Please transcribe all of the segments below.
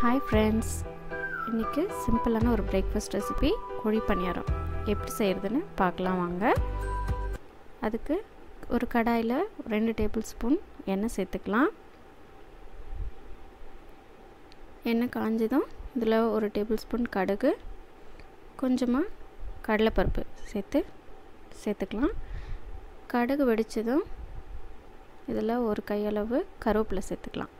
Hi friends, இன்னைக்கு சிம்பிளான ஒரு பிரேக்ஃபாஸ்ட் ரெசிபி கோழி பனியாரம் எப்படி செய்யறதுன்னு பார்க்கலாம் வாங்க. அதுக்கு ஒரு கடாயில 2 டேபிள்ஸ்பூன் எண்ணெய் சேர்த்துக்கலாம். எண்ணெய் காஞ்சதும் இதில் 1 டேபிள்ஸ்பூன் கடுகு, கொஞ்சமாக கடலைப்பருப்பு சேர்த்துக்கலாம். கடுகு வெடிச்சதும் இதில் ஒரு கையளவு கருவேப்பிலை சேர்த்துக்கலாம்.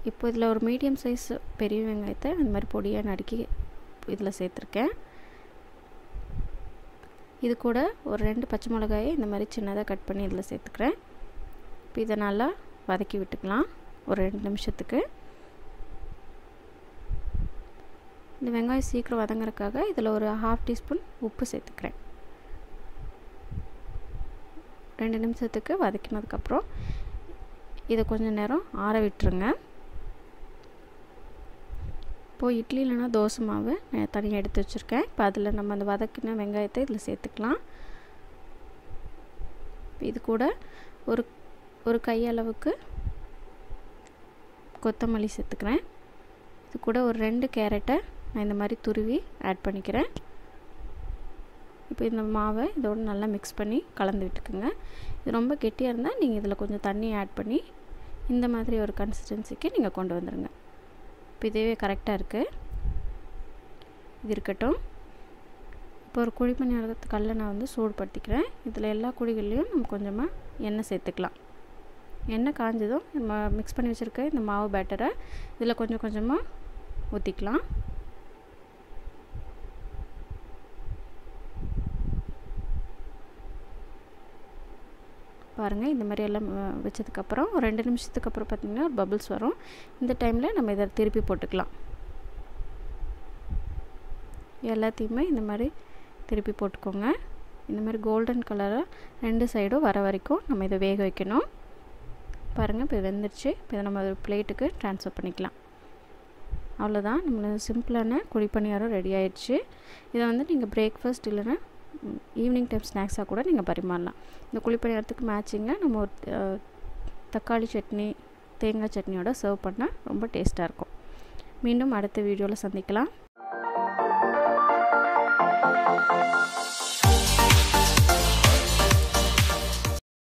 இப்போ இதில் ஒரு மீடியம் சைஸ் பெரிய வெங்காயத்தை அந்த மாதிரி பொடியாக நறுக்கி இதில் சேர்த்துருக்கேன். இது கூட ஒரு 2 பச்சை மிளகாயை இந்த மாதிரி சின்னதாக கட் பண்ணி இதில் சேர்த்துக்கிறேன். இப்போ இதை நல்லா வதக்கி விட்டுக்கலாம் ஒரு 2 நிமிஷத்துக்கு. இந்த வெங்காயம் சீக்கிரம் வதங்குறதுக்காக இதில் ஒரு 1/2 டீஸ்பூன் உப்பு சேர்த்துக்கிறேன். 2 நிமிஷத்துக்கு வதக்கினதுக்கப்புறம் இதை கொஞ்சம் நேரம் ஆற விட்டுருங்க. இப்போது இட்லி இல்லைனா தோசை மாவு நான் தனியாக எடுத்து வச்சுருக்கேன். இப்போ அதில் நம்ம அந்த வதக்கின வெங்காயத்தை இதில் சேர்த்துக்கலாம். இது கூட ஒரு கையளவுக்கு கொத்தமல்லி சேர்த்துக்கிறேன். இது கூட ஒரு 2 கேரட்டை நான் இந்த மாதிரி துருவி ஆட் பண்ணிக்கிறேன். இப்போ இந்த மாவை இதோடு நல்லா மிக்ஸ் பண்ணி கலந்து விட்டுக்குங்க. இது ரொம்ப கெட்டியாக இருந்தால் நீங்கள் இதில் கொஞ்சம் தண்ணி ஆட் பண்ணி இந்த மாதிரி ஒரு கன்சிஸ்டன்சிக்கு நீங்கள் கொண்டு வந்துடுங்க. இப்போ இதுவே கரெக்டாக இருக்குது. இது இருக்கட்டும். இப்போ ஒரு குழி பணியாரத்துக்கல்ல நான் வந்து சூடுபடுத்திக்கிறேன். இதில் எல்லா குழிகள்லையும் நம்ம கொஞ்சமாக எண்ணெய் சேர்த்துக்கலாம். எண்ணெய் காஞ்சதும் நம்ம மிக்ஸ் பண்ணி வச்சுருக்க இந்த மாவு பேட்டரை இதில் கொஞ்சம் கொஞ்சமாக ஊற்றிக்கலாம். பாருங்கள், இந்த மாதிரி எல்லாம் வச்சதுக்கப்புறம் ஒரு 2 நிமிஷத்துக்கு அப்புறம் பார்த்திங்கன்னா ஒரு பபிள்ஸ் வரும். இந்த டைமில் நம்ம இதை திருப்பி போட்டுக்கலாம். எல்லாத்தையுமே இந்த மாதிரி திருப்பி போட்டுக்கோங்க. இந்த மாதிரி கோல்டன் கலராக 2 சைடும் வர வரைக்கும் நம்ம இதை வேக வைக்கணும். பாருங்கள், இப்போ வெந்துருச்சு. இப்போ இதை நம்ம ஒரு பிளேட்டுக்கு ட்ரான்ஸ்ஃபர் பண்ணிக்கலாம். அவ்வளோதான், நம்மளுக்கு சிம்பிளான குழி பணியாரம் ரெடி ஆயிடுச்சு. இதை வந்து நீங்கள் பிரேக்ஃபாஸ்ட் இல்லைன்னா ஈவினிங் டைம் ஸ்நாக்ஸாக கூட நீங்கள் பரிமாறலாம். இந்த குழி பணியாரத்துக்கு மேட்சிங்காக நம்ம ஒரு தக்காளி சட்னி, தேங்காய் சட்னியோட சர்வ் பண்ணால் ரொம்ப டேஸ்ட்டாக இருக்கும். மீண்டும் அடுத்த வீடியோவில் சந்திக்கலாம்.